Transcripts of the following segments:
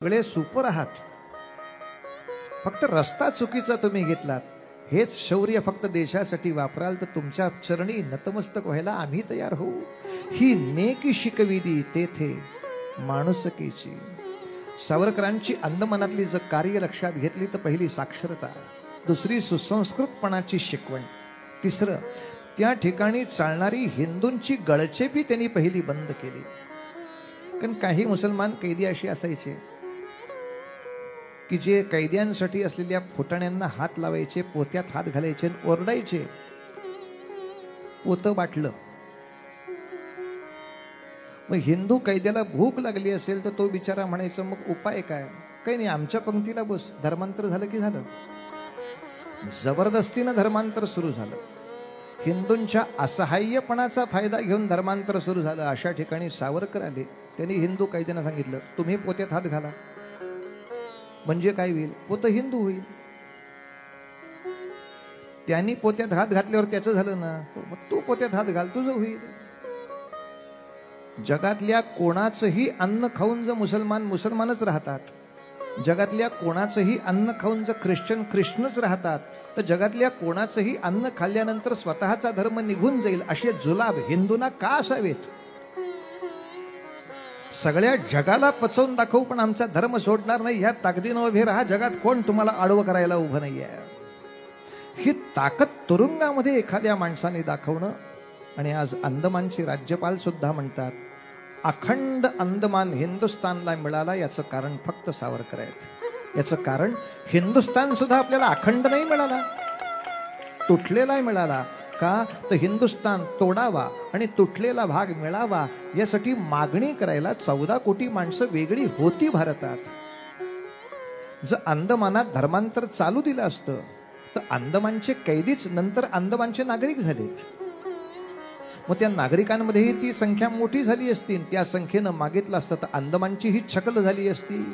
सगळे सुपर आहात, फक्त रस्ता चुकीचा तुम्ही घेतलात. हेच शौर्य फक्त देशासाठी वापराल तर तुमच्या चरणी नतमस्तक व्हायला आम्ही तयार होऊ. ही नेकी शिकविली तेथे माणुसकीची. सावरकरांची अंदमानातली जर कार्य लक्षात घेतली तर पहिली साक्षरता, दुसरी सुसंस्कृतपणाची शिकवण, तिसरं त्या ठिकाणी चालणारी हिंदूंची गळचेपी त्यांनी पहिली बंद केली. कारण काही मुसलमान कैदी असे असायचे की जे कैद्यांसाठी असलेल्या फुटाण्यांना हात लावायचे, पोत्यात हात घालायचे, ओरडायचे, पोतं बाटलं. मग हिंदू कैद्याला भूक लागली असेल तर तो बिचारा म्हणायचं मग उपाय काय? काही नाही, आमच्या पंक्तीला बस. धर्मांतर झालं की झालं. जबरदस्तीनं धर्मांतर सुरू झालं. हिंदूंच्या असहाय्यपणाचा फायदा घेऊन धर्मांतर सुरू झालं. अशा ठिकाणी सावरकर आले. त्यांनी हिंदू कैद्यांना सांगितलं तुम्ही पोत्यात हात घाला. म्हणजे काय होईल? पोतं हिंदू होईल. त्यांनी पोत्यात हात घातल्यावर त्याचं झालं ना, मग तू पोत्यात हात घाल, तुझं होईल. जगातल्या कोणाचंही अन्न खाऊन जर मुसलमानच राहतात, जगातल्या कोणाचंही अन्न खाऊन जर ख्रिश्चनच राहतात, तर जगातल्या कोणाचंही अन्न खाल्ल्यानंतर स्वतःचा धर्म निघून जाईल असे जुलाब हिंदूंना का असावेत? सगळ्या जगाला पचवून दाखवू पण आमचा धर्म सोडणार नाही, ह्या ताकदीनं उभे राहा. जगात कोण तुम्हाला आडवं करायला उभं नाहीये. ही ताकद तुरुंगामध्ये एखाद्या माणसाने दाखवणं. आणि आज अंदमानचे राज्यपाल सुद्धा म्हणतात अखंड अंदमान हिंदुस्थानला मिळाला, याचं कारण फक्त सावरकर आहेत. याचं कारण हिंदुस्थान सुद्धा आपल्याला अखंड नाही मिळाला, तुटलेला मिळाला. का तर हिंदुस्थान तोडावा आणि तुटलेला भाग मिळावा यासाठी मागणी करायला 14 कोटी माणसं वेगळी होती भारतात. जर अंदमानात धर्मांतर चालू दिलं असतं तर अंदमानचे कैदीच नंतर अंदमानचे नागरिक झालेत. मग त्या नागरिकांमध्येही ती संख्या मोठी झाली असती. त्या संख्येनं मागितलं असतं तर अंदमानची ही छकल झाली असती.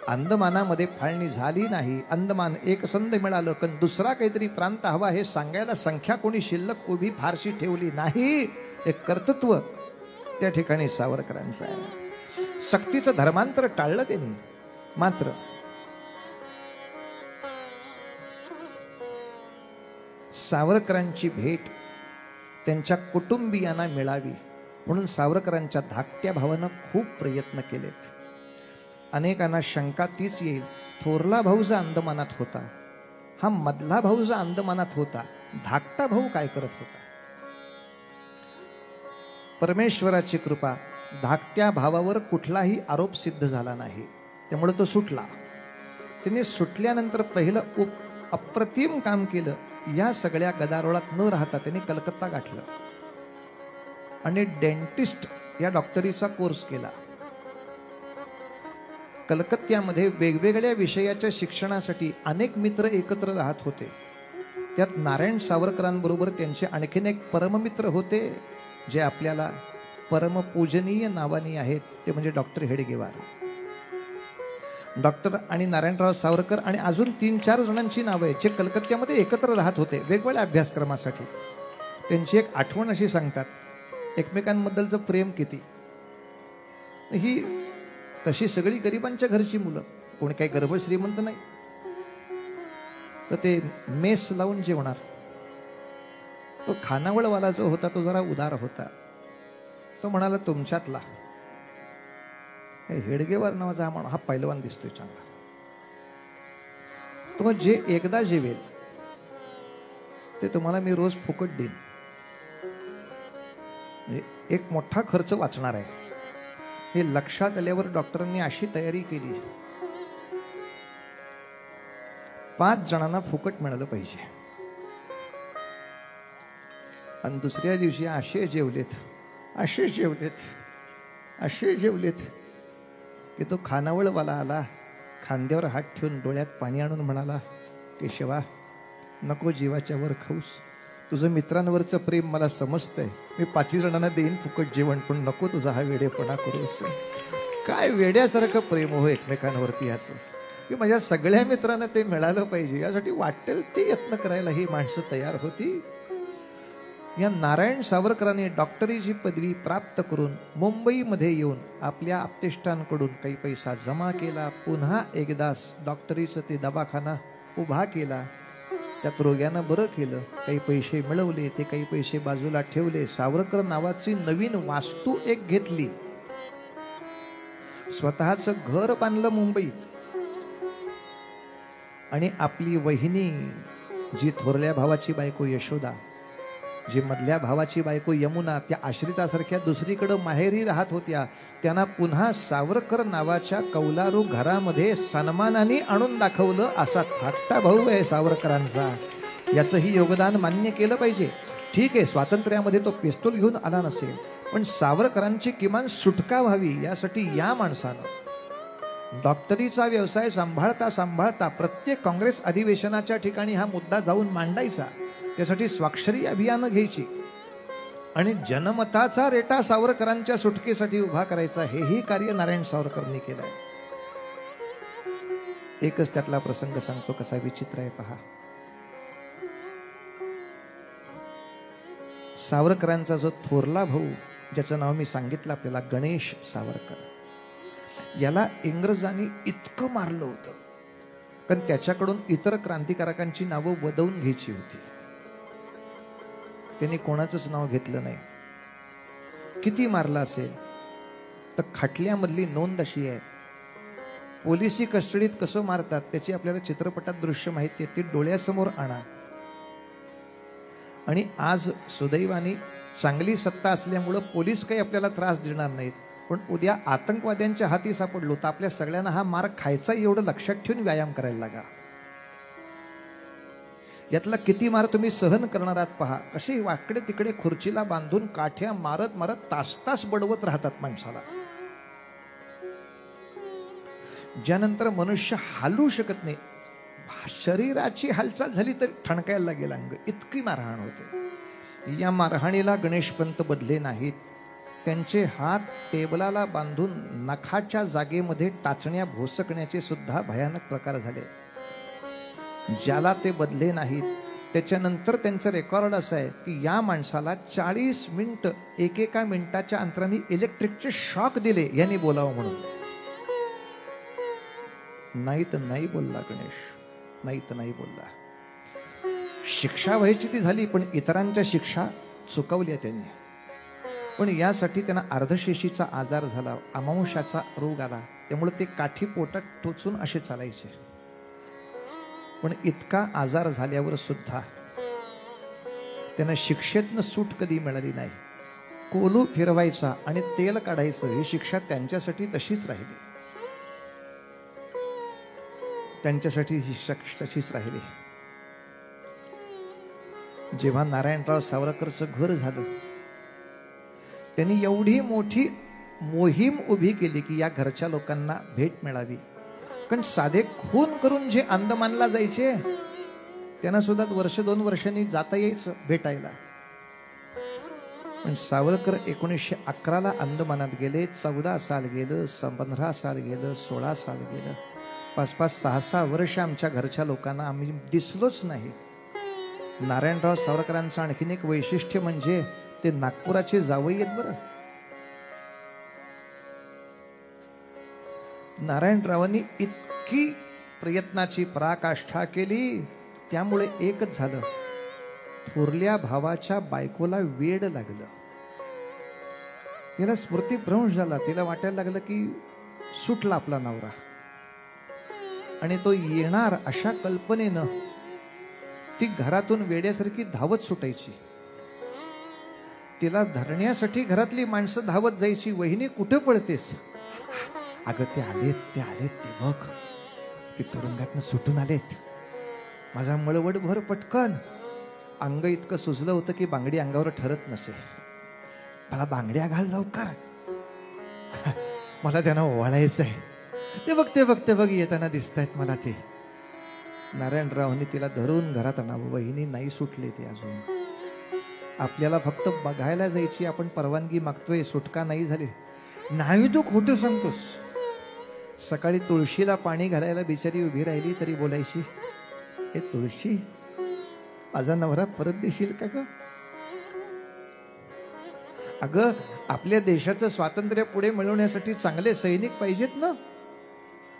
अंदमानामध्ये फाळणी झाली नाही. अंदमान एकसंध मिळालं, पण दुसरा काहीतरी प्रांत हवा हे सांगायला संख्या कोणी शिल्लक उभी फारशी ठेवली नाही. एक कर्तृत्व त्या ठिकाणी सावरकरांचं आहे. सक्तीचं धर्मांतर टाळलं त्यांनी. मात्र सावरकरांची भेट त्यांच्या कुटुंबियांना मिळावी म्हणून सावरकरांच्या धाकट्या भावानं खूप प्रयत्न केलेत. अनेकांना शंका तीच येईल, थोरला भाऊ जो अंदमानात होता, हा मधला भाऊ जो अंदमानात होता, धाकटा भाऊ काय करत होता? परमेश्वराची कृपा, धाकट्या भावावर कुठलाही आरोप सिद्ध झाला नाही, त्यामुळे तो सुटला. त्यांनी सुटल्यानंतर पहिलं अप्रतिम काम केलं. या सगळ्या गदारोळात न राहता त्यांनी कलकत्ता गाठलं आणि डेंटिस्ट या डॉक्टरीचा कोर्स केला. कलकत्त्यामध्ये वेगवेगळ्या विषयाच्या शिक्षणासाठी अनेक मित्र एकत्र राहत होते. त्यात नारायण सावरकरांबरोबर त्यांचे आणखीन एक परममित्र होते जे आपल्याला परमपूजनीय नावानी आहेत, ते म्हणजे डॉक्टर हेडगेवार. डॉक्टर आणि नारायणराव सावरकर आणि अजून 3-4 जणांची नावं आहेत जे कलकत्त्यामध्ये एकत्र राहत होते वेगवेगळ्या अभ्यासक्रमासाठी. त्यांची एक आठवण अशी सांगतात, एकमेकांबद्दलचं प्रेम किती. ही तशी सगळी गरिबांच्या घरची मुलं, कोणी काही गर्भ श्रीमंत नाही, तर ते मेस लावून जेवणार. तो खानावळवाला जो होता तो जरा उदार होता. तो म्हणाला तुमच्यातला हेडगेवार नावाचा हा पैलवान दिसतोय चांगला, तो जे एकदा जेवेल ते तुम्हाला मी रोज फुकट देईन. म्हणजे एक मोठा खर्च वाचणार आहे. हे लक्षात आल्यावर डॉक्टरांनी अशी तयारी केली, 5 जणांना फुकट मिळालं पाहिजे. आणि दुसऱ्या दिवशी असे जेवलेत की तो खानावळवाला आला, खांद्यावर हात ठेवून डोळ्यात पाणी आणून म्हणाला, केशवा नको जीवाच्या वर खाऊस, तुझं मित्रांवरचं प्रेम मला समजतंय, मी 5 जणांना देईन फुकट जेवण, पण नको तुझा हा वेडेपणा करूस. काय वेड्यासारखं प्रेम हो एकमेकांवरती असं, की माझ्या सगळ्या मित्रांना ते मिळालं पाहिजे यासाठी वाटेल ते यत्न करायला ही माणसं तयार होती. या नारायण सावरकरांनी डॉक्टरीची पदवी प्राप्त करून मुंबईमध्ये येऊन आपल्या आप्तेष्टांकडून काही पैसा जमा केला. पुन्हा एकदा डॉक्टरीचं ते दवाखाना उभा केला. त्यात रोग्यानं बरं केलं. काही पैसे मिळवले, ते काही पैसे बाजूला ठेवले. सावरकर नावाची नवीन वास्तू एक घेतली. स्वतःचं घर बांधलं मुंबईत. आणि आपली वहिनी, जी थोरल्या भावाची बायको यशोदा, जी मधल्या भावाची बायको यमुना, त्या आश्रितासारख्या दुसरीकडे माहेरी राहत होत्या, त्यांना पुन्हा सावरकर नावाच्या कौलारू घरामध्ये सन्मानाने आणून दाखवलं. असा धाकटा भाऊ आहे सावरकरांचा. याचंही योगदान मान्य केलं पाहिजे. ठीक आहे, स्वातंत्र्यामध्ये तो पिस्तूल घेऊन आला नसेल, पण सावरकरांची किमान सुटका व्हावी यासाठी या माणसानं डॉक्टरीचा व्यवसाय सांभाळता सांभाळता प्रत्येक काँग्रेस अधिवेशनाच्या ठिकाणी हा मुद्दा जाऊन मांडायचा. त्यासाठी स्वाक्षरी अभियान घ्यायची आणि जनमताचा रेटा सावरकरांच्या सुटकेसाठी उभा करायचा. हेही कार्य नारायण सावरकरांनी केलंय. एकच त्यातला प्रसंग सांगतो, कसा विचित्र आहे पहा. सावरकरांचा जो थोरला भाऊ, ज्याचं नाव मी सांगितलं आपल्याला, गणेश सावरकर, याला इंग्रजांनी इतकं मारलं होतं, कारण त्याच्याकडून इतर क्रांतिकारकांची नावं वदवून घ्यायची होती. त्यांनी कोणाचंच नाव घेतलं नाही. किती मारलं असेल तर खटल्यामधली नोंद अशी आहे. पोलिसी कस्टडीत कसं मारतात त्याची आपल्याला चित्रपटात दृश्य माहिती आहे. ती डोळ्यासमोर आणा. आणि आज सुदैवाने चांगली सत्ता असल्यामुळं पोलीस काही आपल्याला त्रास देणार नाहीत. पण उद्या आतंकवाद्यांच्या हाती सापडलो तर आपल्या सगळ्यांना हा मार खायचा, एवढं लक्षात ठेवून व्यायाम करायला लागा. यातला किती मार तुम्ही सहन करणार आहात पहा. कसे वाकडे तिकडे खुर्चीला बांधून काठ्या मारत मारत तास तास बडवत राहतात माणसाला. ज्यानंतर मनुष्य हालू शकत नाही, शरीराची हालचाल झाली तर ठणकायला लागेल अंग, इतकी मारहाण होते. या मारहाणीला गणेशपंत बदले नाहीत. त्यांचे हात टेबलाला बांधून नखाच्या जागेमध्ये टाचण्या भोसकण्याचे सुद्धा भयानक प्रकार झाले. ज्याला ते बदले नाहीत त्याच्यानंतर त्यांचं रेकॉर्ड असं आहे की या माणसाला 40 मिनिट एकेका मिनिटाच्या अंतराने इलेक्ट्रिकचे शॉक दिले यांनी बोलावं म्हणून. नाही तर नाही बोलला गणेश, नाही तर नाही बोलला. शिक्षा व्हायची ती झाली, पण इतरांच्या शिक्षा चुकवल्या त्यांनी. पण यासाठी त्यांना अर्धशेषीचा आजार झाला, अमांशाचा रोग आला. त्यामुळे ते काठी पोटात टोचून असे चालायचे. पण इतका आजार झाल्यावर सुद्धा त्यांना शिक्षेतनं सूट कधी मिळाली नाही. कोलू फिरवायचा आणि तेल काढायचं ही शिक्षा त्यांच्यासाठी तशीच राहिली. त्यांच्यासाठी ही शिक्षा तशीच राहिली. जेव्हा नारायणराव सावरकरचं घर झालं, त्यांनी एवढी मोठी मोहीम उभी केली की या घरच्या लोकांना भेट मिळावी. कारण साधे खून करून जे अंदमानला जायचे त्यांना सुद्धा 1-2 वर्षांनी जाता यायचं भेटायला. पण सावरकर 1911ला अंदमानात गेले. 14 साल गेलं, 15 साल गेलं, 16 साल गेलं. 5-5, 6-6 वर्ष आमच्या घरच्या लोकांना आम्ही दिसलोच नाही. नारायणराव सावरकरांचं आणखीन एक वैशिष्ट्य म्हणजे ते नागपुराचे जावई आहेत बरं. नारायणरावांनी इतकी प्रयत्नाची पराकाष्ठा केली, त्यामुळे एकच झालं, थोरल्या भावाच्या बायकोला वेड लागलं. तिला स्मृतिभ्रंश झाला. तिला वाटायला लागलं की सुटला आपला नवरा आणि तो येणार अशा कल्पनेनं ती घरातून वेड्यासारखी धावत सुटायची. तिला धरण्यासाठी घरातली माणसं धावत जायची. वहिनी कुठे पळतेस? अगं ते आलेत ते बघ, ते तुरुंगातनं सुटून आलेत. माझा मळवट भर पटकन. अंग इतकं सुजलं होतं की बांगडी अंगावर ठरत नसे. मला बांगड्या घाल लवकर, मला त्यांना ओवाळायचंय. ते बघ येताना दिसतायत मला ते. नारायणरावांनी तिला धरून घरात आणावं. वहिनी नाही सुटले ते अजून. आपल्याला फक्त बघायला जायची, आपण परवानगी मागतोय, सुटका नाही झाली. नाही तू खोटं सांगतोस. सकाळी तुळशीला पाणी घालायला बिचारी उभी राहिली तरी बोलायची, हे तुळशी, माझा नवरा परत देशील का ग? अगं, आपल्या देशाचं स्वातंत्र्य पुढे मिळवण्यासाठी चांगले सैनिक पाहिजेत ना.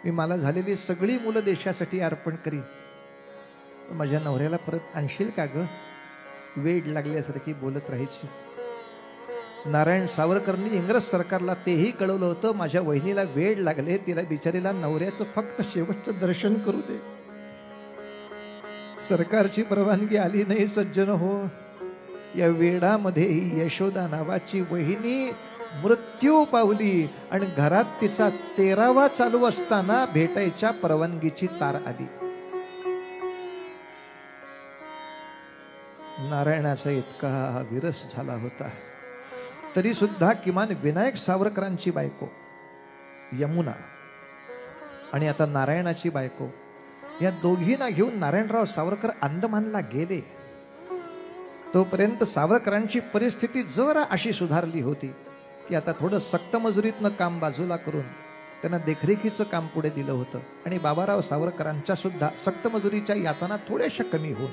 मी मला झालेली सगळी मुलं देशासाठी अर्पण करीन. माझ्या नवऱ्याला परत आणशील का ग? वेड लागल्यासारखी बोलत राहायची. नारायण सावरकरांनी इंग्रज सरकारला तेही कळवलं होतं, माझ्या वहिनीला वेड लागले, तिला बिचारीला नवऱ्याचं फक्त शेवटचं दर्शन करू दे. सरकारची परवानगी आली नाही सज्जन हो. या वेडामध्ये यशोदा नावाची वहिनी मृत्यू पावली आणि घरात तिचा 13वा चालू असताना भेटायच्या परवानगीची तार आली. नारायणाचा इतका विरस झाला होता तरी सुद्धा किमान विनायक सावरकरांची बायको यमुना आणि आता नारायणाची बायको, या दोघींना घेऊन नारायणराव सावरकर अंदमानला गेले. तोपर्यंत सावरकरांची परिस्थिती जरा अशी सुधारली होती की आता थोडं सक्त मजुरीतनं काम बाजूला करून त्यांना देखरेखीचं काम पुढे दिलं होतं. आणि बाबाराव सावरकरांच्या सुद्धा सक्त मजुरीच्या यातना थोड्याशा कमी होऊन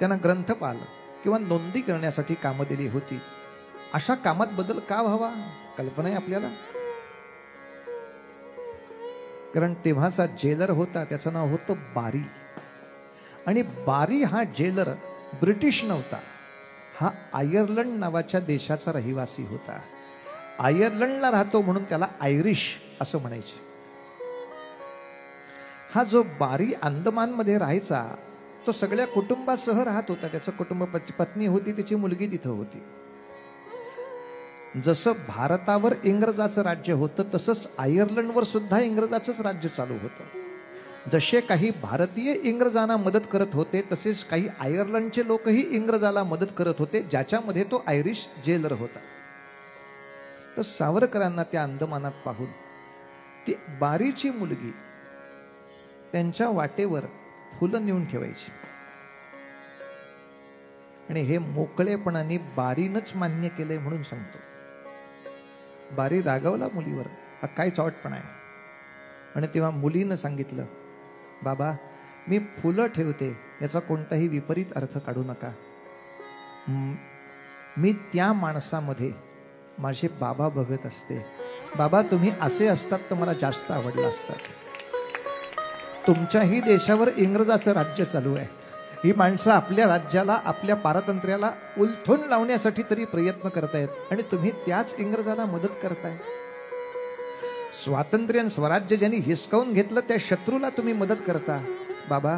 त्यांना ग्रंथपाल किंवा नोंदी करण्यासाठी कामं दिली होती. अशा कामात बदल का व्हावा, कल्पना आहे आपल्याला. कारण तेव्हाचा जेलर होता, त्याचं नाव होतं बारी. आणि बारी हा जेलर ब्रिटिश नव्हता, हा आयर्लंड नावाच्या देशाचा रहिवासी होता. आयर्लंडला राहतो म्हणून त्याला आयरिश असं म्हणायचे. हा जो बारी अंदमानमध्ये राहायचा तो सगळ्या कुटुंबासह राहत होता. त्याचं कुटुंब, पत्नी होती, तिची मुलगी तिथं होती. जसं भारतावर इंग्रजाचं राज्य होतं तसंच आयर्लंडवर सुद्धा इंग्रजाचंच राज्य चालू होतं. जसे काही भारतीय इंग्रजांना मदत करत होते तसेच काही आयर्लंडचे लोकही इंग्रजाला मदत करत होते, ज्याच्यामध्ये तो आयरिश जेलर होता. तर सावरकरांना त्या अंदमानात पाहून ती बारीची मुलगी त्यांच्या वाटेवर फुलं नेऊन ठेवायची. आणि हे मोकळेपणाने बारीनच मान्य केलंय म्हणून सांगतो. बारी रागावला मुलीवर, हा काय चॉटपणा आहे. आणि तेव्हा मुलीनं सांगितलं, बाबा मी फुलं ठेवते याचा कोणताही विपरीत अर्थ काढू नका. मी त्या माणसामध्ये माझे बाबा बघत असते. बाबा तुम्ही असे असतात तर मला जास्त आवडलं असतात. तुमच्याही देशावर इंग्रजाचं राज्य चालू आहे. ही माणसं आपल्या राज्याला, आपल्या पारतंत्र्याला उलथून लावण्यासाठी तरी प्रयत्न करतायत आणि तुम्ही त्याच इंग्रजाला मदत करताय. स्वातंत्र्य आणि स्वराज्य ज्यांनी हिसकावून घेतलं त्या शत्रूला तुम्ही मदत करता. बाबा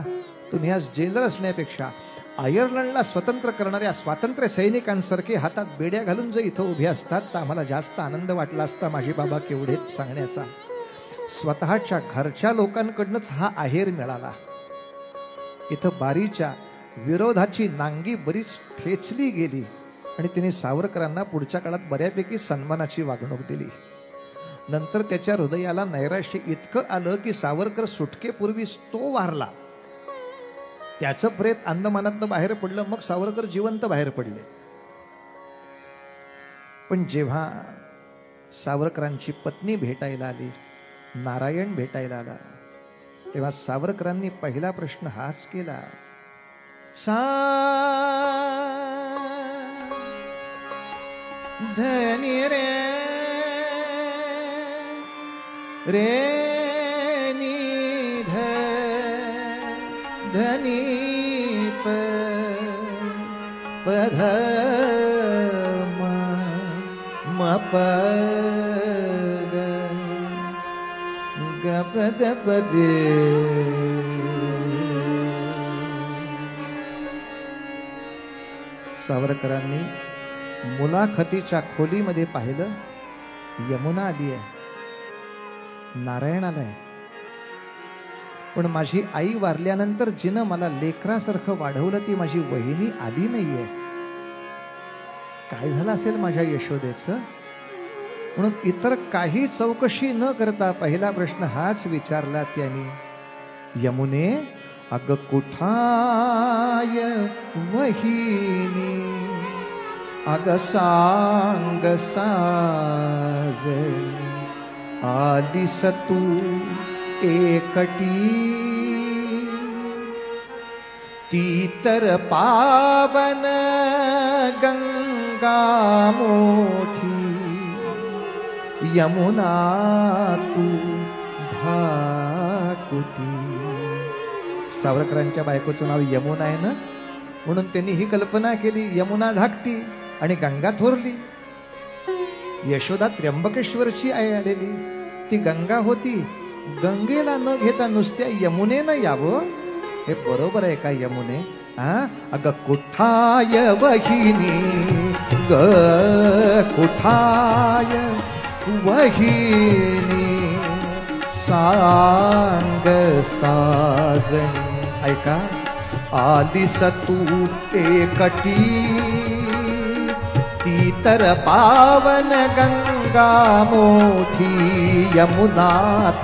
तुम्ही आज जेलर असण्यापेक्षा आयर्लंडला स्वतंत्र करणाऱ्या स्वातंत्र्य सैनिकांसारखे हातात बेड्या घालून जर इथं उभे असतात तर आम्हाला जास्त आनंद वाटला असता माझे बाबा केवढे सांगण्याचा. स्वतःच्या घरच्या लोकांकडनंच हा आहेर मिळाला. इथं बारीच्या विरोधाची नांगी बरीच ठेचली गेली आणि तिने सावरकरांना पुढच्या काळात बऱ्यापैकी सन्मानाची वागणूक दिली. नंतर त्याच्या हृदयाला नैराश्य इतकं आलं की सावरकर सुटकेपूर्वीच तो वारला. त्याचं प्रेत अंदमानातनं बाहेर पडलं, मग सावरकर जिवंत बाहेर पडले. पण जेव्हा सावरकरांची पत्नी भेटायला आली, नारायण भेटायला आला, तेव्हा सावरकरांनी पहिला प्रश्न हाच केला, धनी रे रे नी ध धनी प ध म प ग प द प रे. सावरकरांनी मुलाखतीच्या खोलीमध्ये पाहिलं, यमुना आली आहे, नारायण आलाय, पण माझी आई वारल्यानंतर जिनं मला लेकरासारखं वाढवलं ती माझी वहिनी आली नाहीये. काय झालं असेल माझ्या यशोदेचं? म्हणून इतर काही चौकशी न करता पहिला प्रश्न हाच विचारला त्यांनी, यमुने अग कुठाय वहिनी, अग सांग साज आलीस तू एकटी, ती तर पावन गंगा गंगा मोठी यमुना तू धाकुटी. सावरकरांच्या बायकोचं नाव यमुना आहे ना, म्हणून त्यांनी ही कल्पना केली, यमुना धाकटी आणि गंगा थोरली. यशोदा त्र्यंबकेश्वरची आई आलेली, ती गंगा होती. गंगेला न घेता नुसत्या यमुनेनं यावं, हे बरोबर आहे का यमुने? अग कुठाय वहिनी ग कुठाय वहिनी सांग साजणी. ऐका, आलीस तू एकटी ती तर पावन गंगा मोठी यमुना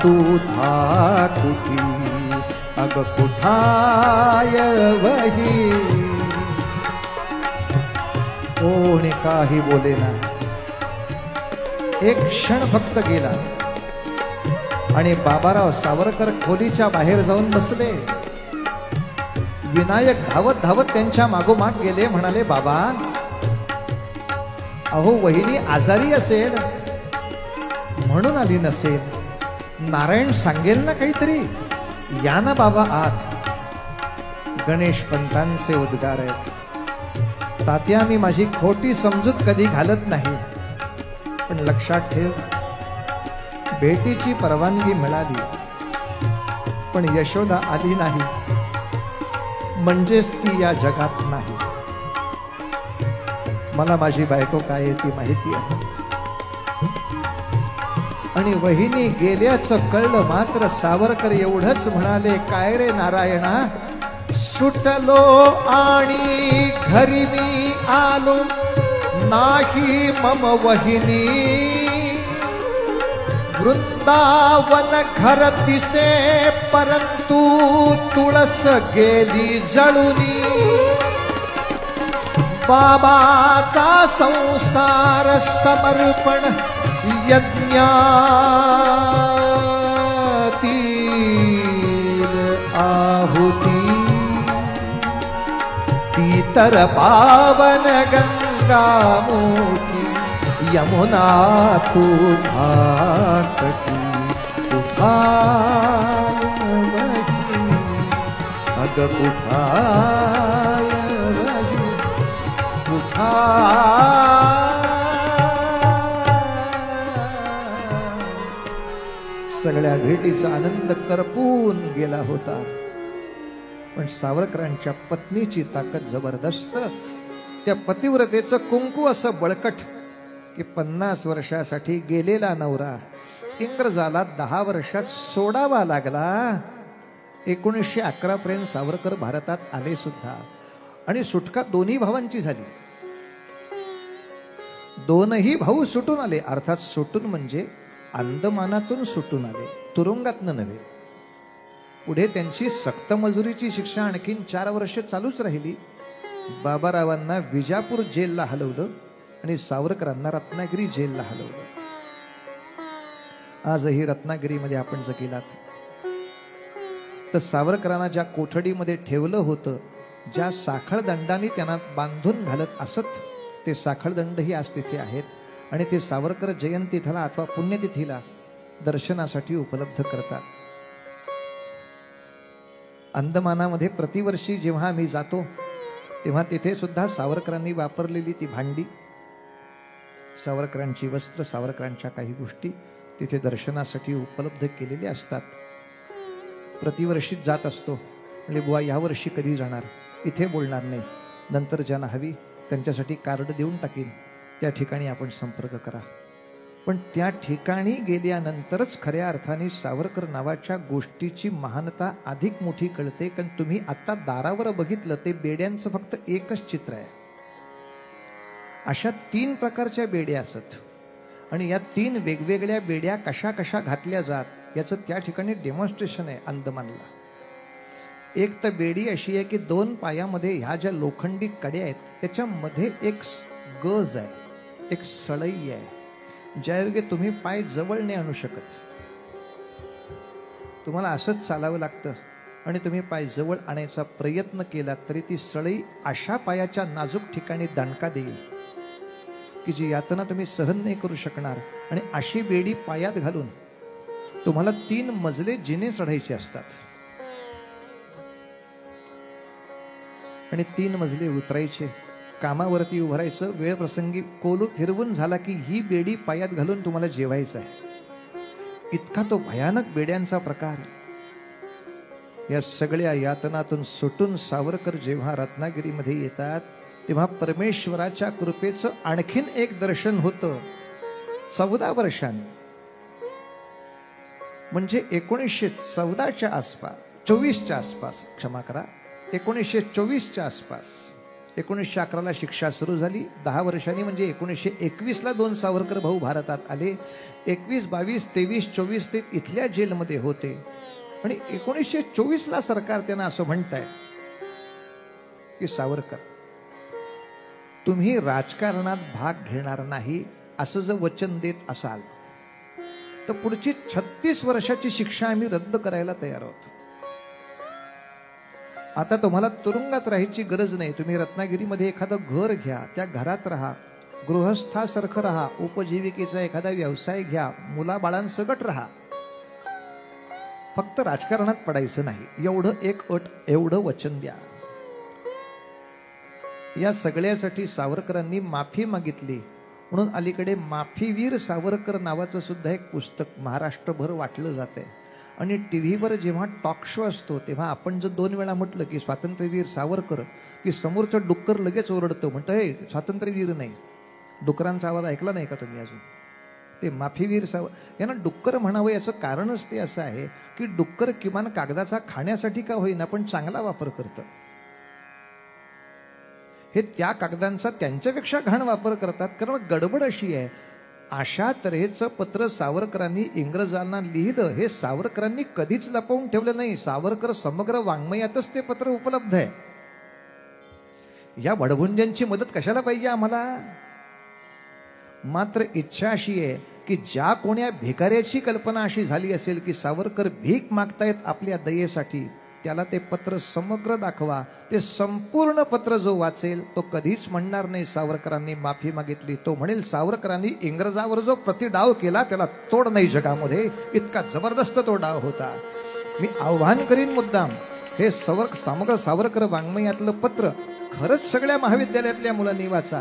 तू धाकुटी. अग कुठाय वही. कोणी काही बोलेना. एक क्षण फक्त गेला आणि बाबाराव सावरकर खोलीच्या बाहेर जाऊन बसले. विनायक धावत धावत त्यांच्या मागोमाग गेले. म्हणाले, बाबा अहो वहिनी आजारी असेल म्हणून आली नसेल, नारायण सांगेल ना काहीतरी, या ना बाबा आत. गणेश पंतांचे उद्गार आहेत. तात्या, मी माझी खोटी समजूत कधी घालत नाही, पण लक्षात ठेव, भेटीची परवानगी मिळाली पण यशोदा आली नाही म्हणजेच ती या जगात नाही. मला माझी बायको काय आहे ती माहिती आहे. आणि वहिनी गेल्याचं कळलं मात्र सावरकर एवढंच म्हणाले, काय रे नारायणा, सुटलो आणि घरी मी आलो नाही मम वहिनी. वृंदावन घर दिसे परंतु तुळस गेली जळुनी. बाबाचा संसार समर्पण यज्ञातील आहुती. ती तर पावन गंगा मोठी यमुना तू धाकटी. कुठाय वही अग कुठाय वही कुठाय. सगळ्या भेटीचा आनंद करपून गेला होता, पण सावरकरांच्या पत्नीची ताकद जबरदस्त. त्या पतिव्रतेचं कुंकू असं बळकट की 50 वर्षासाठी गेलेला नवरा इंग्रजाला 10 वर्षात सोडावा लागला. 1911 पर्यंत सावरकर भारतात आले सुद्धा आणि सुटका दोन्ही भावांची झाली. दोनही भाऊ सुटून आले, अर्थात सुटून म्हणजे अंदमानातून सुटून आले, तुरुंगातनं नव्हे. पुढे त्यांची सक्त मजुरीची शिक्षा आणखीन 4 वर्ष चालूच राहिली. बाबारावांना विजापूर जेलला हलवलं आणि सावरकरांना रत्नागिरी जेलला हलवलं. आजही रत्नागिरीमध्ये आपण जर गेलात तर सावरकरांना ज्या कोठडीमध्ये ठेवलं होतं, ज्या साखळदंडाने त्यांना बांधून घालत असत, ते साखळदंडही आज तिथे आहेत आणि ते सावरकर जयंतीला अथवा पुण्यतिथीला दर्शनासाठी उपलब्ध करतात. अंदमानामध्ये प्रतिवर्षी जेव्हा मी जातो तेव्हा तिथे सुद्धा सावरकरांनी वापरलेली ती भांडी, सावरकरांची वस्त्र, सावरकरांच्या काही गोष्टी तिथे दर्शनासाठी उपलब्ध केलेले असतात. प्रतिवर्षीच जात असतो. म्हणजे बुवा यावर्षी कधी जाणार, इथे बोलणार नाही, नंतर ज्यांना हवी त्यांच्यासाठी कार्ड देऊन टाकीन, त्या ठिकाणी आपण संपर्क करा. पण त्या ठिकाणी गेल्यानंतरच खऱ्या अर्थाने सावरकर नावाच्या गोष्टीची महानता अधिक मोठी कळते. कारण तुम्ही आता दारावर बघितलं ते बेड्यांचं फक्त एकच चित्र आहे. अशा 3 प्रकारच्या बेड्या असत आणि या 3 वेगवेगळ्या बेड्या कशा कशा घातल्या जात याचं त्या ठिकाणी डेमॉन्स्ट्रेशन आहे अंदमानला. एक तर बेडी अशी आहे की 2 पायामध्ये ह्या ज्या लोखंडी कड्या आहेत त्याच्यामध्ये एक गज आहे, एक सळई आहे, ज्यायोगे तुम्ही पाय जवळ नाही आणू शकत. तुम्हाला असंच चालावं लागतं आणि तुम्ही पाय जवळ आणायचा प्रयत्न केला तरी ती सळई अशा पायाच्या नाजूक ठिकाणी दणका देईल की जी यातना तुम्ही सहन नाही करू शकणार, आणि अशी बेडी पायात घालून तुम्हाला 3 मजले जिने चढायचे असतात आणि 3 मजले उतरायचे, कामावरती उभारायचं, वेळ प्रसंगी कोलू फिरवून झाला की ही बेडी पायात घालून तुम्हाला जेवायचं आहे. इतका तो भयानक बेड्यांचा प्रकार. या सगळ्या यातनातून सुटून सावरकर जेव्हा रत्नागिरीमध्ये येतात तेव्हा परमेश्वराच्या कृपेचं आणखीन एक दर्शन होतं. 14 वर्षांनी, म्हणजे 1914च्या आसपास, 24च्या आसपास, क्षमा करा, 1924च्या आसपास. 1911ला शिक्षा सुरू झाली. 10 वर्षांनी म्हणजे 1921ला 2 सावरकर भाऊ भारतात आले. 21, 22, 23, 24 ते इथल्या जेलमध्ये होते. आणि 1924ला सरकार त्यांना असं म्हणतंय की सावरकर, तुम्ही राजकारणात भाग घेणार नाही असं जर वचन देत असाल तर पुढची 36 वर्षाची शिक्षा आम्ही रद्द करायला तयार आहोत. आता तुम्हाला तुरुंगात राहायची गरज नाही. तुम्ही रत्नागिरीमध्ये एखादं घर घ्या, त्या घरात राहा, गृहस्थासारखं राहा, उपजीविकेचा एखादा व्यवसाय घ्या, मुलाबाळांसकट राहा, फक्त राजकारणात पडायचं नाही, एवढं एक अट, एवढं वचन द्या. या सगळ्यासाठी सावरकरांनी माफी मागितली. म्हणून अलीकडे माफीवीर सावरकर नावाचं सुद्धा एक पुस्तक महाराष्ट्रभर वाटलं जातंय. आणि टीव्हीवर जेव्हा टॉक शो असतो तेव्हा आपण जर 2 वेळा म्हटलं की स्वातंत्र्यवीर सावरकर, की समोरचं डुक्कर लगेच ओरडतो, म्हणतं हे स्वातंत्र्यवीर नाही. डुकरांचा आवाज ऐकला नाही का तुम्ही अजून? ते माफीवीर यांना डुक्कर म्हणावं याचं कारणच ते असं आहे की डुक्कर किमान कागदाचा खाण्यासाठी का होईना पण चांगला वापर करतं. हे त्या कागदांचा त्यांच्यापेक्षा घाण वापर करतात. कारण गडबड अशी आहे, अशा तऱ्हेचं पत्र सावरकरांनी इंग्रजांना लिहिलं, हे सावरकरांनी कधीच लपवून ठेवलं नाही. सावरकर समग्र वाङ्मयातच ते पत्र उपलब्ध आहे. या वडभुंजांची मदत कशाला पाहिजे आम्हाला? मात्र इच्छा अशी आहे की ज्या कोण्या भिकाऱ्याची कल्पना अशी झाली असेल की सावरकर भीक मागतायत आपल्या दयेसाठी, त्याला ते पत्र समग्र दाखवा. ते संपूर्ण पत्र जो वाचेल तो कधीच म्हणणार नाही सावरकरांनी माफी मागितली. तो म्हणेल सावरकरांनी इंग्रजावर जो प्रतिडाव केला त्याला तोड नाही जगामध्ये, इतका जबरदस्त तो डाव होता. मी आव्हान करीन मुद्दाम, हे समग्र सावरकर वाङ्मयातलं पत्र खरंच सगळ्या महाविद्यालयातल्या मुलांनी वाचा.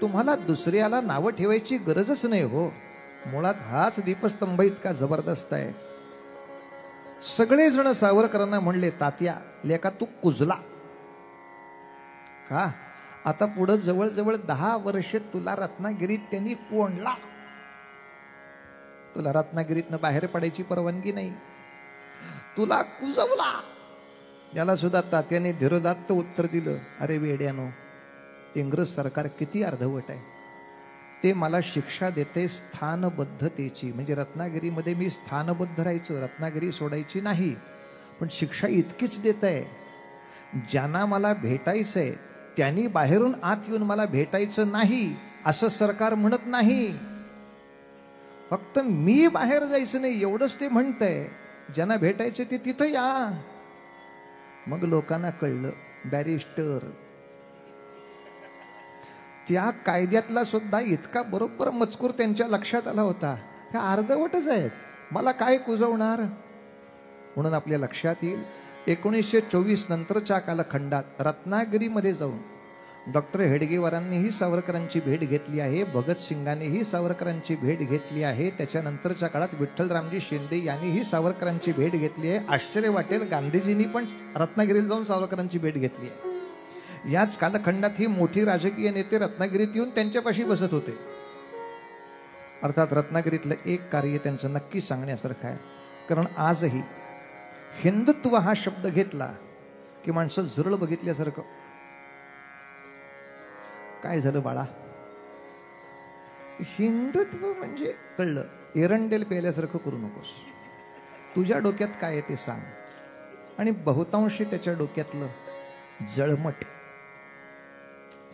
तुम्हाला दुसऱ्याला नावं ठेवायची गरजच नाही हो. मुळात हाच दीपस्तंभ इतका जबरदस्त आहे. सगळेजण सावरकरांना म्हणले, तात्या लेका तू कुजला का? आता पुढं जवळजवळ 10 वर्ष तुला रत्नागिरीत त्यांनी कोंडला, तुला रत्नागिरीतनं बाहेर पडायची परवानगी नाही, तुला कुजवला. याला सुद्धा तात्याने धीरोदात्त उत्तर दिलं, अरे वेड्यानो, इंग्रज सरकार किती अर्धवट आहे. ते मला शिक्षा देते स्थानबद्धतेची, म्हणजे रत्नागिरीमध्ये मी स्थानबद्ध राहायचं, रत्नागिरी सोडायची नाही, पण शिक्षा इतकीच देत आहे, ज्यांना मला भेटायचंय त्यांनी बाहेरून आत येऊन मला भेटायचं नाही असं सरकार म्हणत नाही. फक्त मी बाहेर जायचं नाही एवढंच ते म्हणतंय. ज्यांना भेटायचं ते तिथं या. मग लोकांना कळलं, बॅरिस्टर त्या कायद्यातला सुद्धा इतका बरोबर मजकूर त्यांच्या लक्षात आला होता, ह्या अर्धवटच आहेत, मला काय कुजवणार. म्हणून आपल्या लक्षात येईल 1924 नंतरच्या कालखंडात रत्नागिरीमध्ये जाऊन डॉक्टर हेडगेवारांनीही सावरकरांची भेट घेतली आहे, भगतसिंगांनीही सावरकरांची भेट घेतली आहे, त्याच्यानंतरच्या काळात विठ्ठलरामजी शिंदे यांनीही सावरकरांची भेट घेतली आहे. आश्चर्य वाटेल, गांधीजींनी पण रत्नागिरीला जाऊन सावरकरांची भेट घेतली आहे. याच कालखंडात ही मोठी राजकीय नेते रत्नागिरीत येऊन त्यांच्यापाशी बसत होते. अर्थात रत्नागिरीतलं एक कार्य त्यांचं नक्की सांगण्यासारखं आहे, कारण आजही हिंदुत्व हा शब्द घेतला की माणसं झुरळ बघितल्यासारखं, काय झालं बाळा, हिंदुत्व म्हणजे कळलं, एरंडेल पेल्यासारखं करू नकोस, तुझ्या डोक्यात काय आहे ते सांग. आणि बहुतांशी त्याच्या डोक्यातलं जळमट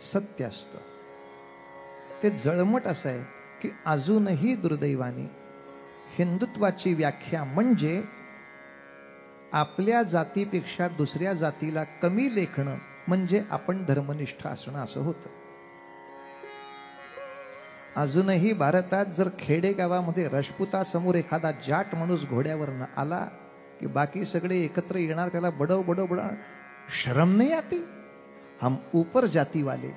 सत्य असतं. ते जळमट असं आहे की अजूनही दुर्दैवाने हिंदुत्वाची व्याख्या म्हणजे आपल्या जातीपेक्षा दुसऱ्या जातीला कमी लेखणं, म्हणजे आपण धर्मनिष्ठ असणं असं होतं. अजूनही भारतात जर खेडेगावामध्ये राजपुतासमोर एखादा जाट माणूस घोड्यावर आला कि बाकी सगळे एकत्र येणार, त्याला बडव बडव बडव, शर्म नहीं आती? हम ऊपर जाती वाले,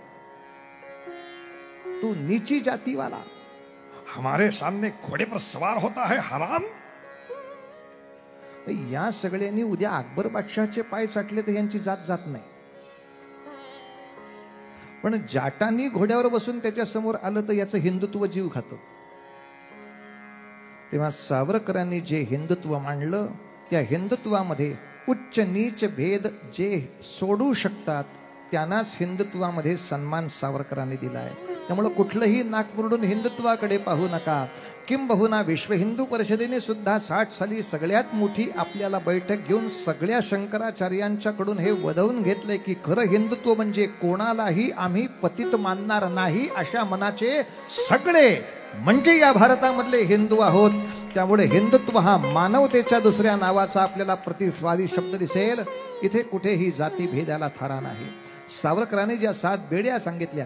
तू नीची जाती वाला, हमारे सामने घोड़े पर सवार होता है हराम। या सगळ्यांनी उद्या अकबर बादशाहचे पाय चाटले तर यांची जात जात नाही, पण जाटांनी घोड्यावर बसून त्याच्या समोर आलं तर याचं हिंदुत्व जीव खातं। तेव्हा सावरकरांनी जे हिंदुत्व मांडलं त्या हिंदुत्वामध्ये उच्च नीच भेद जे सोडू शकतात त्यांनाच हिंदुत्वामध्ये सन्मान सावरकरांनी दिला आहे। त्यामुळे कुठलंही नाक मुरडून हिंदुत्वाकडे पाहू नका। किंबहुना विश्व हिंदू परिषदेने सुद्धा 60 साली सगळ्यात मोठी आपल्याला बैठक घेऊन सगळ्या शंकराचार्यांच्याकडून हे वदवून घेतलंय की खरं हिंदुत्व म्हणजे कोणालाही आम्ही पतित मानणार नाही अशा मनाचे सगळे म्हणजे या भारतामधले हिंदू आहोत। त्यामुळे हिंदुत्व हा मानवतेच्या दुसऱ्या नावाचा आपल्याला प्रतिस्वादी शब्द दिसेल। इथे कुठेही जाती भेदाला थारा नाही। सावरकरांनी ज्या 7 बेड्या सांगितल्या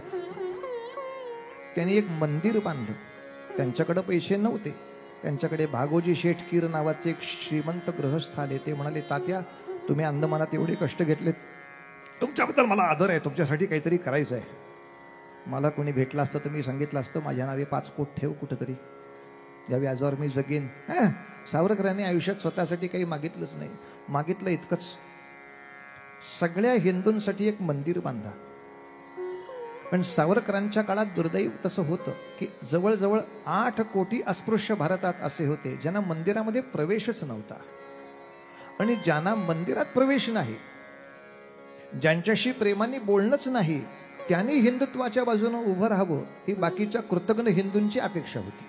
त्यांनी एक मंदिर बांधलं। त्यांच्याकडे पैसे नव्हते, त्यांच्याकडे भागोजी शेठकीर नावाचे एक श्रीमंत गृहस्थ आले। ते म्हणाले, तात्या तुम्ही अंदमानात एवढे कष्ट घेतलेत, तुमच्याबद्दल मला आदर आहे, तुमच्यासाठी काहीतरी करायचं आहे। मला कोणी भेटलं असतं तर मी सांगितलं असतं माझ्या नावे 5 कोट ठेव कुठेतरी, या व्याजावर मी जगेन। सावरकरांनी आयुष्यात स्वतःसाठी काही मागितलंच नाही, मागितलं इतकंच, सगळ्या हिंदूंसाठी एक मंदिर बांधा। पण सावरकरांच्या काळात दुर्दैव तसं होतं की जवळजवळ 8 कोटी अस्पृश्य भारतात असे होते ज्यांना मंदिरामध्ये प्रवेशच नव्हता। आणि ज्यांना मंदिरात प्रवेश नाही, ज्यांच्याशी प्रेमाने बोलणंच नाही, त्यांनी हिंदुत्वाच्या बाजूने उभं राहावं ही बाकीच्या कृतज्ञ हिंदूंची अपेक्षा होती।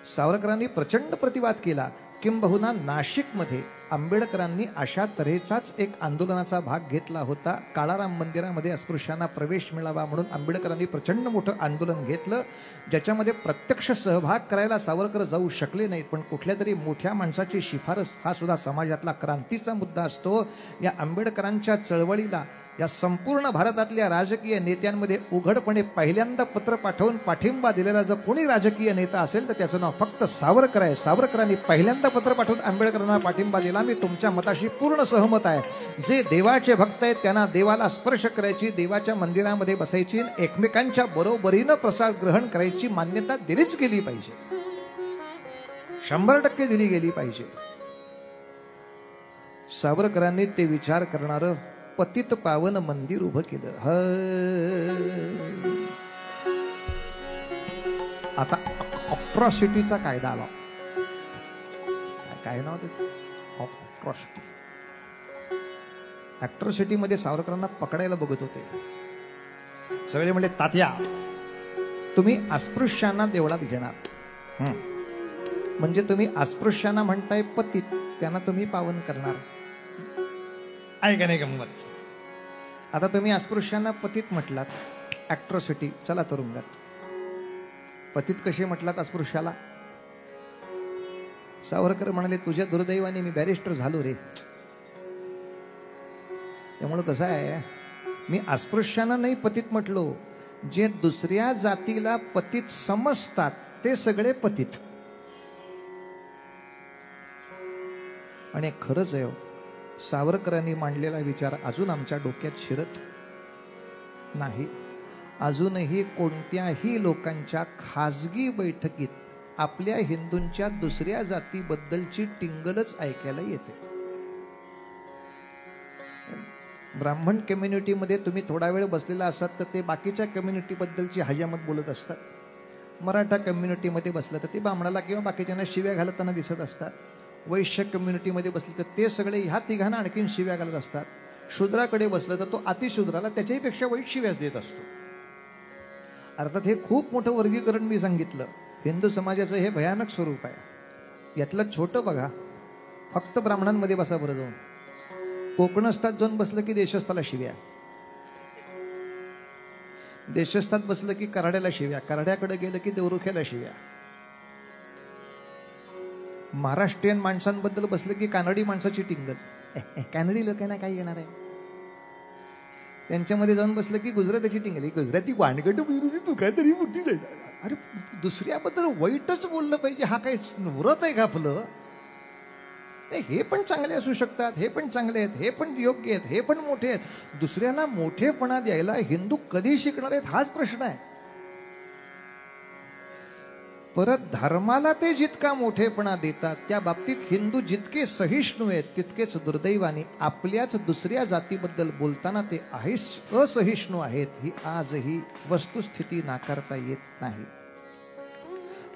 सावरकरांनी प्रचंड प्रतिवाद केला। किंबहुना नाशिकमध्ये आंबेडकरांनी अशा तऱ्हेचाच एक आंदोलनाचा भाग घेतला होता। काळाराम मंदिरामध्ये अस्पृश्यांना प्रवेश मिळावा म्हणून आंबेडकरांनी प्रचंड मोठं आंदोलन घेतलं, ज्याच्यामध्ये प्रत्यक्ष सहभाग करायला सावरकर जाऊ शकले नाहीत। पण कुठल्या तरी मोठ्या माणसाची शिफारस हा सुद्धा समाजातला क्रांतीचा मुद्दा असतो। या आंबेडकरांच्या चळवळीला या संपूर्ण भारतातल्या राजकीय नेत्यांमध्ये उघडपणे पहिल्यांदा पत्र पाठवून पाठिंबा दिलेला जर कोणी राजकीय नेता असेल तर त्याचं नाव फक्त सावरकर आहे। सावरकरांनी पहिल्यांदा पत्र पाठवून आंबेडकरांना पाठिंबा दिला। मी तुमच्या मताशी पूर्ण सहमत आहे। जे देवाचे भक्त आहेत त्यांना देवाला स्पर्श करायची, देवाच्या मंदिरामध्ये बसायची, एकमेकांच्या बरोबरीनं प्रसाद ग्रहण करायची मान्यता दिलीच गेली पाहिजे, 100% दिली गेली पाहिजे। सावरकरांनी ते विचार करणारं पतित पावन मंदिर उभं केलं। आता अट्रॉसिटीचा कायदा आला। काय नाव ते? अट्रॉसिटी। अट्रॉसिटी मध्ये सावरकरांना पकडायला बघत होते। सगळे म्हणले, तात्या तुम्ही अस्पृश्यांना देवळात घेणार, म्हणजे तुम्ही अस्पृश्यांना म्हणताय पतित, त्यांना तुम्ही पावन करणार आहे का नाही गंमत? आता तुम्ही अस्पृश्यांना पतित म्हटलात, अट्रॉसिटी, चला तुरुंगात। पतित कसे म्हटलात अस्पृश्याला? सावरकर म्हणाले, तुझ्या दुर्दैवाने मी बॅरिस्टर झालो रे। त्यामुळे कसं आहे, मी अस्पृश्यांना नाही पतित म्हटलो, जे दुसऱ्या जातीला पतित समजतात ते सगळे पतित। आणि खरंच आहे, सावरकरांनी मांडलेला विचार अजून आमच्या डोक्यात शिरत नाही। अजूनही कोणत्याही लोकांच्या खाजगी बैठकीत आपल्या हिंदूंच्या दुसऱ्या जातीबद्दलची टिंगलच ऐकायला येते। ब्राह्मण कम्युनिटीमध्ये तुम्ही थोडा वेळ बसलेला असाल तर ते बाकीच्या कम्युनिटी बद्दलची हजामत बोलत असतात। मराठा कम्युनिटीमध्ये बसलं तर ते बामणाला किंवा बाकीच्यांना शिव्या घालताना दिसत असतात। वैश्य कम्युनिटीमध्ये बसले तर ते सगळे ह्या तिघांना आणखीन शिव्या घालत असतात। शूद्राकडे बसलं तर तो अतिशूद्राला त्याच्याही पेक्षा वाईट शिव्याच देत असतो। अर्थात हे खूप मोठं वर्गीकरण मी सांगितलं। हिंदू समाजाचं हे भयानक स्वरूप आहे। यातलं छोटं बघा, फक्त ब्राह्मणांमध्ये बसा बरं जाऊन, कोकणस्थात जाऊन बसलं की देशस्थाला शिव्या, देशस्थात बसलं की कराड्याला शिव्या, कराड्याकडे गेलं की देवरुख्याला शिव्या, महाराष्ट्रीयन माणसांबद्दल बसलं की कानडी माणसाची टिंगल, कानडी लोकांना काय येणार आहे। त्यांच्यामध्ये जाऊन बसलं की गुजरातीची टिंगली, गुजराती वाणगट तू काय तरी बुद्धी जाईल. अरे दुसऱ्याबद्दल वाईटच बोललं पाहिजे, हा काही व्रत आहे का आपलं? हे पण चांगले असू शकतात, हे पण चांगले आहेत, हे पण योग्य आहेत, हे पण मोठे आहेत. दुसऱ्याला मोठेपणा द्यायला हिंदू कधी शिकणार आहेत हाच प्रश्न आहे. परत धर्माला ते जितका मोठेपणा देतात त्या बाबतीत हिंदू जितके सहिष्णू आहेत तितकेच दुर्दैवाने आपल्याच दुसऱ्या जातीबद्दल बोलताना ते असहिष्णू आहेत. ही आजही वस्तुस्थिती नाकारता येत नाही.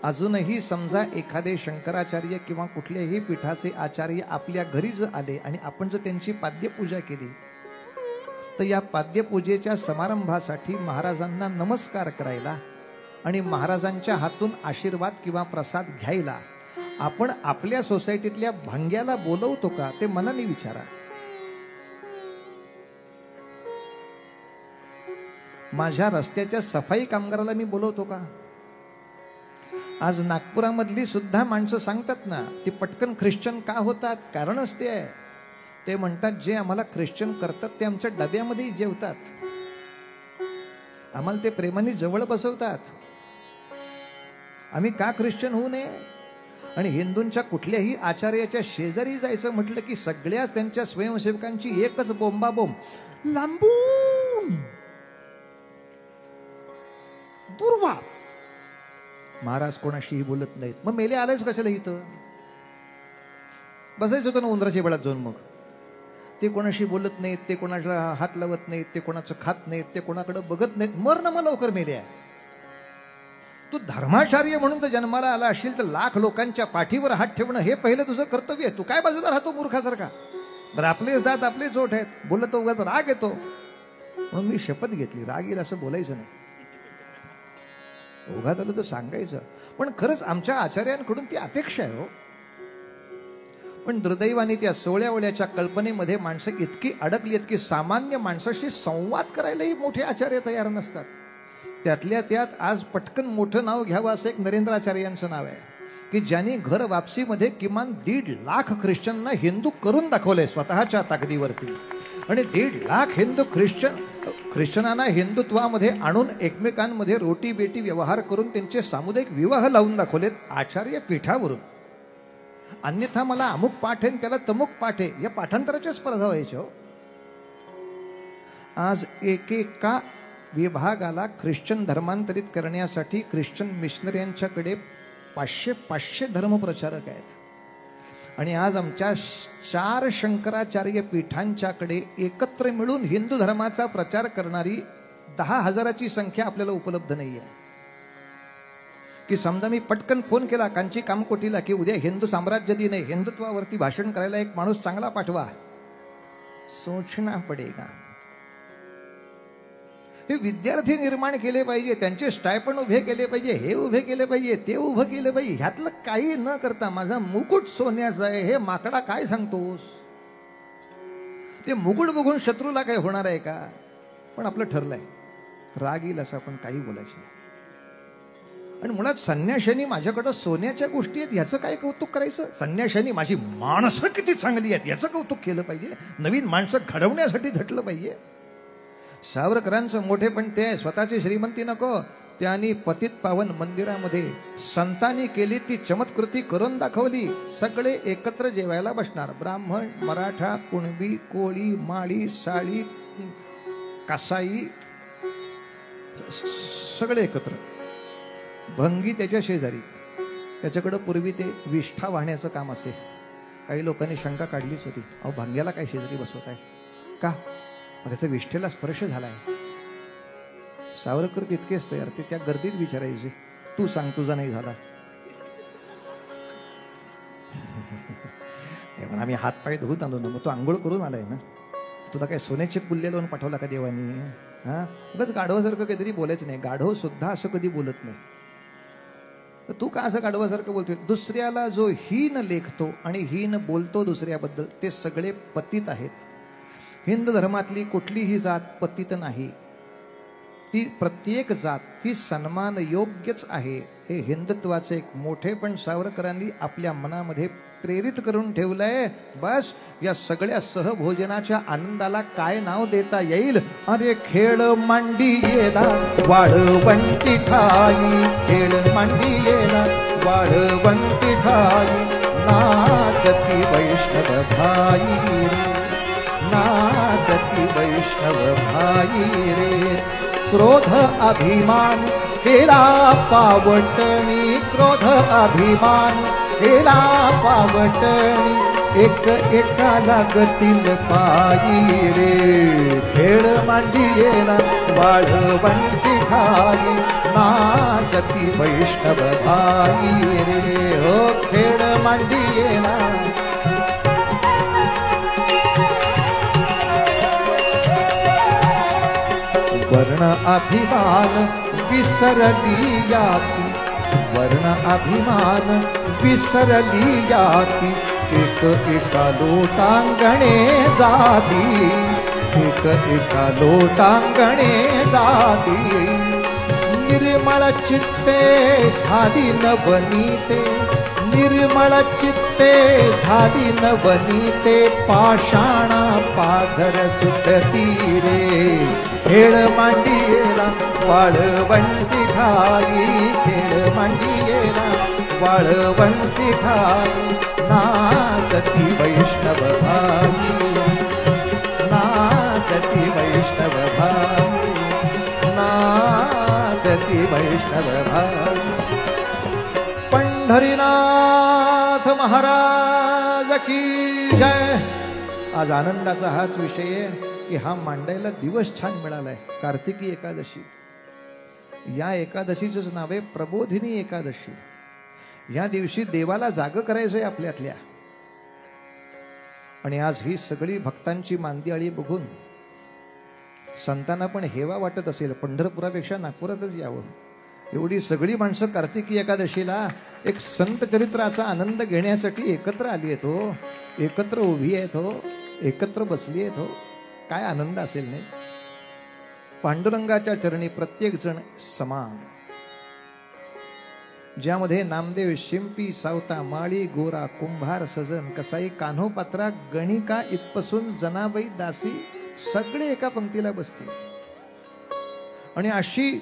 अजूनही समजा एखादे शंकराचार्य किंवा कुठल्याही पीठाचे आचार्य आपल्या घरी जर आले आणि आपण जर त्यांची पाद्यपूजा केली तर या पाद्यपूजेच्या समारंभासाठी महाराजांना नमस्कार करायला आणि महाराजांच्या हातून आशीर्वाद किंवा प्रसाद घ्यायला आपण आपल्या सोसायटीतल्या भंग्याला बोलवतो का? ते मनाने विचारा. माझ्या रस्त्याच्या सफाई कामगाराला मी बोलवतो का? आज नागपुरामधली सुद्धा माणसं सांगतात ना की पटकन ख्रिश्चन का होतात? कारणच ते आहे. ते म्हणतात जे आम्हाला ख्रिश्चन करतात ते आमच्या डब्यामध्ये जेवतात, आम्हाला ते प्रेमाने जवळ बसवतात, आम्ही का ख्रिश्चन होऊ नये? आणि हिंदूंच्या कुठल्याही आचार्याच्या शेजारी जायचं म्हटलं की सगळ्याच त्यांच्या स्वयंसेवकांची एकच बोंबाबोंब, लांबून दुर्वा. महाराज कोणाशीही बोलत नाहीत. मग मेले आलेच कशाला इथं? बसायचं होतं ना उंदराच्या बेळात जाऊन. मग ते कोणाशी बोलत नाहीत, ते कोणाला हात लावत नाहीत, ते कोणाचं खात नाहीत, ते कोणाकडे बघत नाहीत. मर ना मग लवकर मेले आहे. तू धर्माचार्य म्हणून तर जन्माला आला असशील तर लाख लोकांच्या पाठीवर हात ठेवणं हे पहिलं तुझं कर्तव्य आहे. तू काय बाजूला राहतो मूर्खासारखा? बरं आपलेच दात आपलेच ओठ आहेत, बोलत तो उगाच राग येतो. म्हणून मी शपथ घेतली राग येईल असं बोलायचं नाही. ओघात आलं तर सांगायचं. पण खरंच आमच्या आचार्यांकडून ती अपेक्षा आहे हो. पण दुर्दैवाने त्या सोळ्यावळ्याच्या कल्पनेमध्ये माणसं इतकी अडकली आहेत की सामान्य माणसाशी संवाद करायलाही मोठे आचार्य तयार नसतात. त्यातल्या त्यात आज पटकन मोठं नाव घ्यावं असं एक नरेंद्राचार्यांचं नाव आहे की ज्यांनी घर वापसीमध्ये किमान 1.5 लाख ख्रिश्चनना हिंदू करून दाखवलंय स्वतःच्या ताकदीवरती. आणि 1.5 लाख हिंदू ख्रिश्चनांना हिंदुत्वामध्ये आणून एकमेकांमध्ये रोटी बेटी व्यवहार करून त्यांचे सामुदायिक विवाह लावून दाखवलेत आचार्य पीठावरून. अन्यथा मला अमुक पाठ आहे त्याला तमुक पाठ आहे या पाठांतराच्या स्पर्धा व्हायच्या. आज एकेका विभागाला ख्रिश्चन धर्मांतरित करण्यासाठी ख्रिश्चन मिशनऱ्यांच्याकडे 500 धर्मप्रचारक आहेत. आणि आज आमच्या 4 शंकराचार्य पीठांच्याकडे एकत्र मिळून हिंदू धर्माचा प्रचार करणारी 10,000ची संख्या आपल्याला उपलब्ध नाही आहे. की समजा मी पटकन फोन केला कांची कामकोटीला की उद्या हिंदू साम्राज्य दिन आहे, हिंदुत्वावरती भाषण करायला एक माणूस चांगला पाठवा, सोचना पडेगा. हे विद्यार्थी निर्माण केले पाहिजे, त्यांचे स्टायपंड उभे केले पाहिजे, हे उभे केले पाहिजे, ते उभं केले पाहिजे. ह्यातलं काही न करता माझा मुकुट सोन्याचा आहे हे माकडा काय सांगतोस? ते मुकुट बघून शत्रूला काय होणार आहे का? पण आपलं ठरलंय राग येईल असं आपण काही बोलायचं. आणि मुळात संन्याशांनी माझ्याकडं सोन्याच्या गोष्टी आहेत याचं काय कौतुक करायचं? संन्याशांनी माझी माणसं किती चांगली आहेत याचं कौतुक केलं पाहिजे, नवीन माणसं घडवण्यासाठी झटलं पाहिजे. सावरकरांचं मोठे पण ते आहे, स्वतःची श्रीमंती नको, त्यांनी पतित पावन मंदिरामध्ये संतांनी केली ती चमत्कृती करून दाखवली. सगळे एकत्र जेवायला बसणार, ब्राह्मण, मराठा, कुणबी, कोळी, माळी, साळी, कसाई, सगळे एकत्र. भंगी त्याच्या शेजारी, त्याच्याकडं पूर्वी ते विष्ठा वाहण्याचं काम असे. काही लोकांनी शंका काढलीच होती, अहो भंग्याला काय शेजारी बसवत आहे का? त्याचा विष्ठेला स्पर्श झालाय. सावरकर तितकेच तयार, ते त्या गर्दीत विचारायचे, तू सांग तुझा नाही झाला. आम्ही हातपाय धुवून आलो ना, मग तू आंघोळ करून आलाय ना, तुला काय सोन्याचे पुल्ले लावून पाठवला का देवानी? हा उगाच गाढवासारखं काहीतरी बोलायचं नाही. गाढव सुद्धा असं कधी बोलत नाही. तर तू का असं गाढवासारखं बोलतोय? दुसऱ्याला जो हीन लेखतो आणि हीन बोलतो दुसऱ्याबद्दल ते सगळे पतित आहेत. हिंदू धर्मातली कुठलीही जात पतित नाही. ती प्रत्येक जात ही सन्मान योग्यच आहे, हे हिंदुत्वाचे एक मोठे पण सावरकरांनी आपल्या मनामध्ये प्रेरित करून ठेवलंय. बस या सगळ्या सहभोजनाच्या आनंदाला काय नाव देता येईल? अरे खेळ मांडी येला वाळवंटी ठाई, खेळ मांडी येला वाळवंटी ठाई, नाचती वैष्णव भाई रे, नाचती वैष्णव भाई रे. क्रोध अभिमान केला पावटणी, क्रोध अभिमान केला पावटणी, एक एकाला गतील पायी रे. खेळ मांडी येला वाळवंटी ठाई, नाचती वैष्णव भाई रे. हो खेळ मांडी येला. वर्ण अभिमान विसरली याती, वर्ण अभिमान विसरली याती, एक एका लोटांगणे जाती, एक एका लोटांगणे जाती. निर्मळ चित्ते झाली नवनीते, निर्मळ चित्ते झाली नवनीते, पाषाणा पाझर सुटती रे. खेळ मांडी येला वाळवंटी ठाई, खेळ मांडी येला वाळवंटी ठाई, नाचती वैष्णव भाई, नाचती वैष्णव भाई, नाचती वैष्णव भाई. पंढरीनाथ महाराज की जय. आज आनंदाचा हाच विषय आहे की हा मांडायला दिवस छान मिळालाय. कार्तिकी एकादशी, या एकादशीचंच नाव आहे प्रबोधिनी एकादशी. या दिवशी देवाला जाग करायचंय आपल्यातल्या. आणि आज ही सगळी भक्तांची मांदियाळी बघून संतांना पण हेवा वाटत असेल, पंढरपुरापेक्षा नागपुरातच यावं. एवढी सगळी माणसं कार्तिकी एकादशीला एक संत चरित्राचा आनंद घेण्यासाठी एकत्र आली आहेत हो, एकत्र उभी आहेत हो, एकत्र बसली आहेत हो. काय आनंद असेल नाही. पांडुरंगाच्या चरणी प्रत्येक जण समान, ज्यामध्ये नामदेव शिंपी सावता माळी गोरा कुंभार सजन कसाई कान्होपात्रा गणिका इथपासून जनाबाई दासी सगळे एका पंक्तीला बसतील. आणि अशी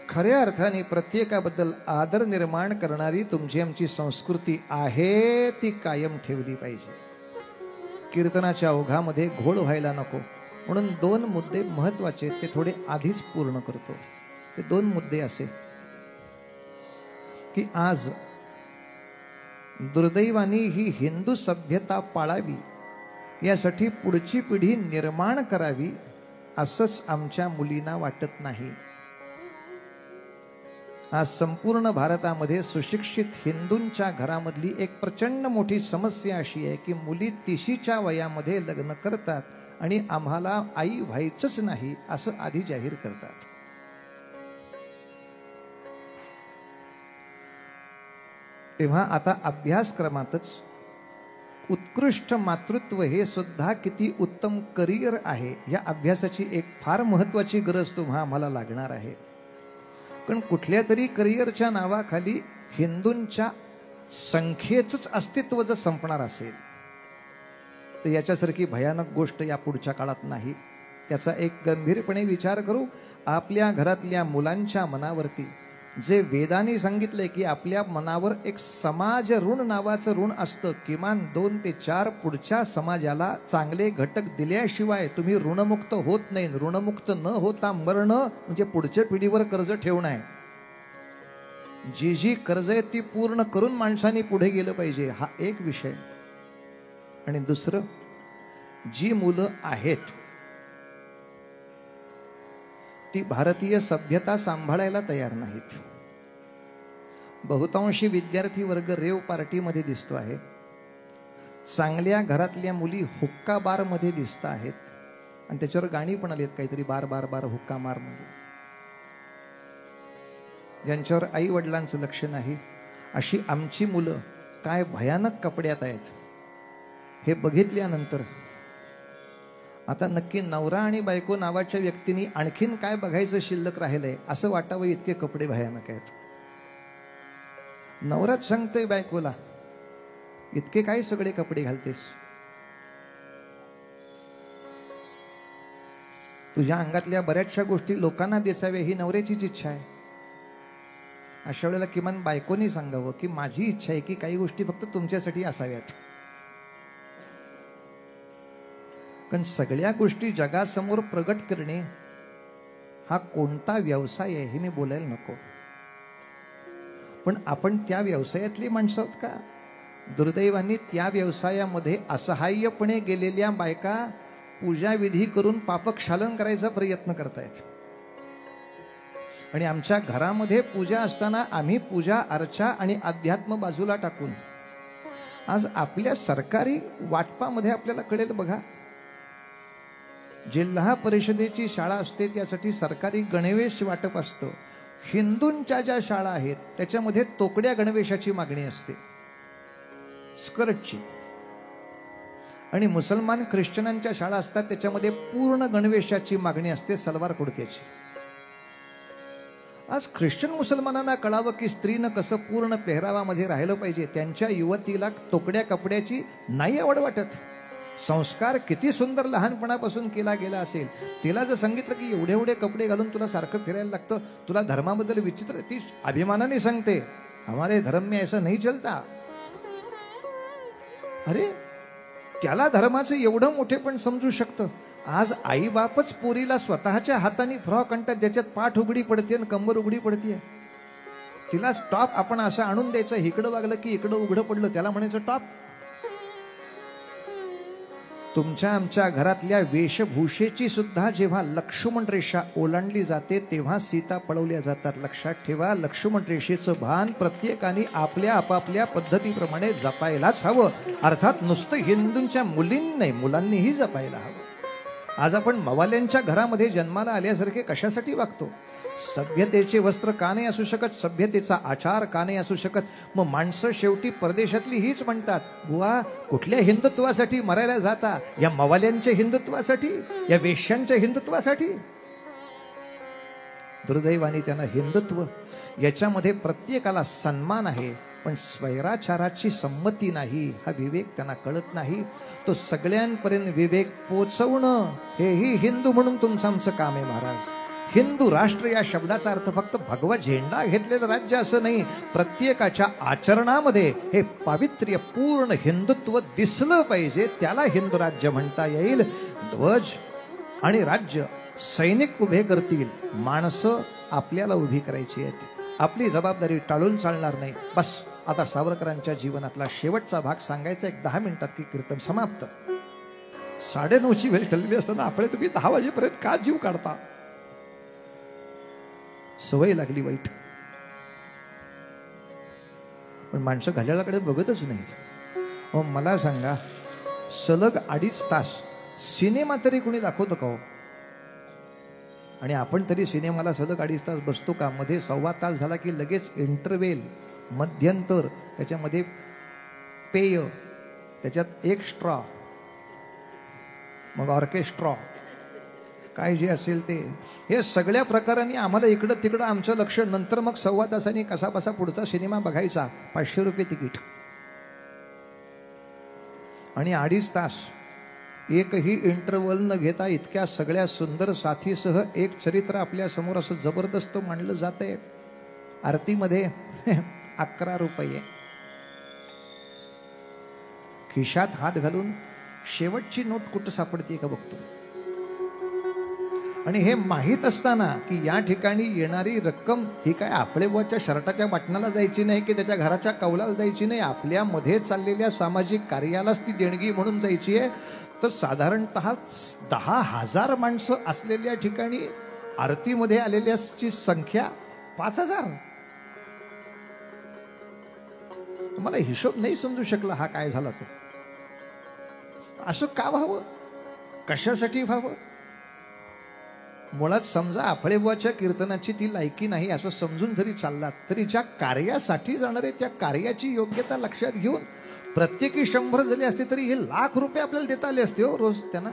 खऱ्या अर्थाने प्रत्येकाबद्दल आदर निर्माण करणारी तुमची आमची संस्कृती आहे, ती कायम ठेवली पाहिजे. कीर्तनाच्या ओघामध्ये घोळ व्हायला नको म्हणून दोन मुद्दे महत्वाचे ते थोडे आधीच पूर्ण करतो. ते दोन मुद्दे असे की आज दुर्दैवानी ही हिंदू सभ्यता पाळावी, यासाठी पुढची पिढी निर्माण करावी असंच आमच्या मुलींना वाटत नाही. आज संपूर्ण भारतामध्ये सुशिक्षित हिंदूंच्या घरामधली एक प्रचंड मोठी समस्या अशी आहे की मुली 30च्या वयामध्ये लग्न करतात आणि आम्हाला आई व्हायचंच नाही असं आधी जाहीर करतात. तेव्हा आता अभ्यासक्रमातच उत्कृष्ट मातृत्व हे सुद्धा किती उत्तम करिअर आहे, या अभ्यासाची एक फार महत्वाची गरज तुम्हा आम्हाला लागणार आहे. पण कुठल्या तरी करिअरच्या नावाखाली हिंदूंच्या संख्येचंच अस्तित्व जर संपणार असेल तर याच्यासारखी भयानक गोष्ट या पुढच्या काळात नाही. त्याचा एक गंभीरपणे विचार करू. आपल्या घरातल्या मुलांच्या मनावरती जे वेदांनी सांगितलंय की आपल्या मनावर एक समाज ऋण नावाचं ऋण असतं, किमान 2 ते 4 पुढच्या समाजाला चांगले घटक दिल्याशिवाय तुम्ही ऋणमुक्त होत नाही. ऋणमुक्त न होता मरणं म्हणजे पुढच्या पिढीवर कर्ज ठेवणं आहे. जी जी कर्ज आहे ती पूर्ण करून माणसांनी पुढे गेलं पाहिजे, हा एक विषय. आणि दुसरं, जी मुलं आहेत ती भारतीय सभ्यता सांभाळायला तयार नाहीत. बहुतांशी विद्यार्थी वर्ग रेव पार्टीमध्ये दिसतो आहे. चांगल्या घरातल्या मुली हुक्का बार मध्ये दिसत आहेत आणि त्याच्यावर गाणी पण आली आहेत काहीतरी, बार बार बार हुक्का मार मध्ये. ज्यांच्यावर आई वडिलांचं लक्ष नाही अशी आमची मुलं काय भयानक कपड्यात आहेत हे बघितल्यानंतर आता नक्की नवरा आणि बायको नावाच्या व्यक्तींनी आणखीन काय बघायचं शिल्लक राहिलंय असं वाटावं इतके कपडे भयानक आहेत. नवराच सांगतोय बायकोला, इतके काय सगळे कपडे घालतेस, तुझ्या अंगातल्या बऱ्याचशा गोष्टी लोकांना दिसाव्या ही नवऱ्याचीच इच्छा आहे. अशा वेळेला किमान बायकोनी सांगावं की माझी इच्छा आहे की काही गोष्टी फक्त तुमच्यासाठी असाव्यात. कारण सगळ्या गोष्टी जगासमोर प्रगट करणे हा कोणता व्यवसाय आहे हे मी बोलायला नको, पण आपण त्या व्यवसायातली माणसं आहोत का? दुर्दैवाने त्या व्यवसायामध्ये असहाय्यपणे गेलेल्या बायका पूजाविधी करून पापक्षालन करायचा प्रयत्न करतायत. आणि आमच्या घरामध्ये पूजा असताना आम्ही पूजा अर्चा आणि अध्यात्म बाजूला टाकून आज आपल्या सरकारी वाटपामध्ये आपल्याला कळेल बघा, जिल्हा परिषदेची शाळा असते त्यासाठी सरकारी गणवेश वाटप असतं. हिंदूंच्या ज्या शाळा आहेत त्याच्यामध्ये तोकड्या गणवेशाची मागणी असते, स्कर्टची. आणि मुसलमान ख्रिश्चनांच्या शाळा असतात त्याच्यामध्ये पूर्ण गणवेशाची मागणी असते, सलवार कुर्त्याची. आज ख्रिश्चन मुसलमानांना कळावं की स्त्रीनं कसं पूर्ण पेहरावामध्ये राहिलं पाहिजे. त्यांच्या युवतीला तोकड्या कपड्याची नाही आवड वाटत. संस्कार किती सुंदर लहानपणापासून केला गेला असेल, तिला जर सांगितलं की एवढे एवढे कपडे घालून तुला सारखं फिरायला लागतं, तुला धर्माबद्दल विचित्र, ती अभिमानाने सांगते हमारे धर्म में ऐसा नहीं चलता. अरे त्याला धर्माचं एवढं मोठे पण समजू शकतं. आज आई बापच पोरीला स्वतःच्या हाताने फ्रॉक आणतात ज्याच्यात पाठ उघडी पडते आणि कंबर उघडी पडते. तिला टॉप आपण असं आणून द्यायचं, इकडं वागलं की इकडं उघडं पडलं त्याला म्हणायचं टॉप. तुमच्या आमच्या घरातल्या वेशभूषेची सुद्धा जेव्हा लक्ष्मण रेषा ओलांडली जाते तेव्हा सीता पळवल्या जातात. लक्षात ठेवा, लक्ष्मण रेषेचं भान प्रत्येकाने आपल्या आपापल्या पद्धतीप्रमाणे जपायलाच हवं. अर्थात नुसतं हिंदूंच्या मुलींनी नाही, मुलांनीही जपायला हवं. आज आपण मवाल्यांच्या घरामध्ये जन्माला आल्यासारखे कशासाठी वागतो? सभ्यतेचे वस्त्र का नाही असू शकत? सभ्यतेचा आचार का नाही असू शकत? मग माणसं शेवटी परदेशातली हीच म्हणतात, बुवा कुठल्या हिंदुत्वासाठी मरायला जाता? या मवाल्यांच्या हिंदुत्वासाठी, या वेश्यांच्या हिंदुत्वासाठी? दुर्दैवाने त्यांना हिंदुत्व याच्यामध्ये प्रत्येकाला सन्मान आहे, पण स्वैराचाराची संमती नाही, हा विवेक त्यांना कळत नाही. तो सगळ्यांपर्यंत विवेक पोचवणं हेही हिंदू म्हणून तुमचं आमचं काम आहे महाराज. हिंदू राष्ट्र या शब्दाचा अर्थ फक्त भगवा झेंडा घेतलेलं राज्य असं नाही. प्रत्येकाच्या आचरणामध्ये हे पावित्र्य पूर्ण हिंदुत्व दिसलं पाहिजे, त्याला हिंदू राज्य म्हणता येईल. ध्वज आणि राज्य सैनिक उभे करतील, माणसं आपल्याला उभी करायची आहेत. आपली जबाबदारी टाळून चालणार नाही. बस आता सावरकरांच्या जीवनातला शेवटचा भाग सांगायचा. एक 10 मिनिटात की कीर्तन समाप्त. 9:30ची वेळ ठरलेली असताना आपण तुम्ही 10 वाजेपर्यंत का जीव काढता? सवय लागली वाईट. पण माणसं घड्याळाकडे बघतच नाहीत. मला सांगा, सलग 2.5 तास सिनेमा तरी कोणी दाखवतं का हो? आणि आपण तरी सिनेमाला सलग 2.5 तास बसतो का? मध्ये 1.25 तास झाला की लगेच इंटरवेल, मध्यंतर, त्याच्यामध्ये पेय, त्याच्यात एक स्ट्रॉ, मग ऑर्केस्ट्रा, काय जे असेल ते, हे सगळ्या प्रकारांनी आम्हाला इकडं तिकडं आमचं लक्ष. नंतर मग 1.25 तासांनी कसा बसा पुढचा सिनेमा बघायचा. 500 रुपये तिकीट. आणि 2.5 तास एकही इंटरव्हल न घेता इतक्या सगळ्या सुंदर साथीसह एक चरित्र आपल्या समोर असं जबरदस्त मांडलं जातंय. आरतीमध्ये 11 रुपये. खिशात हात घालून शेवटची नोट कुठं सापडते का बघतो. आणि हे माहीत असताना की या ठिकाणी येणारी रक्कम ही काय आपल्या शर्टाच्या बटनाला जायची नाही, की त्याच्या घराच्या कौलाला जायची नाही, आपल्यामध्ये चाललेल्या सामाजिक कार्यालाच ती देणगी म्हणून जायची आहे. तर साधारणतः 10,000 माणसं असलेल्या ठिकाणी आरतीमध्ये आलेल्याची संख्या 5,000. तुम्हाला हिशोब नाही समजू शकला हा काय झाला तो. असं का व्हावं? कशासाठी व्हावं? मुळात समजा आफळेबुवाच्या कीर्तनाची ती लायकी नाही असं समजून जरी चाललात तरी ज्या कार्यासाठी जाणारे त्या कार्याची योग्यता लक्षात घेऊन प्रत्येकी 100 झाले असते तरी हे लाख रुपये आपल्याला देता आले असते हो रोज त्यांना.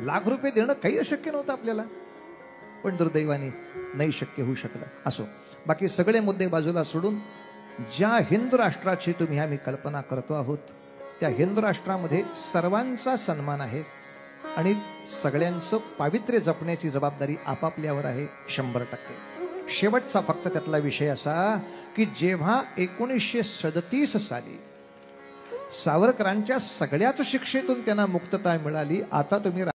लाख रुपये देणं काही अशक्य नव्हतं आपल्याला, पण दुर्दैवाने नाही शक्य होऊ शकलं. असो, बाकी सगळे मुद्दे बाजूला सोडून ज्या हिंदू राष्ट्राची तुम्ही आम्ही कल्पना करतो आहोत, त्या हिंदू राष्ट्रामध्ये सर्वांचा सन्मान आहे आणि सगळ्यांचं पावित्र्य जपण्याची जबाबदारी आपापल्यावर आहे 100%. शेवटचा फक्त त्यातला विषय असा की जेव्हा 1937 साली सावरकरांच्या सगळ्याच शिक्षेतून त्यांना मुक्तता मिळाली, आता तुम्ही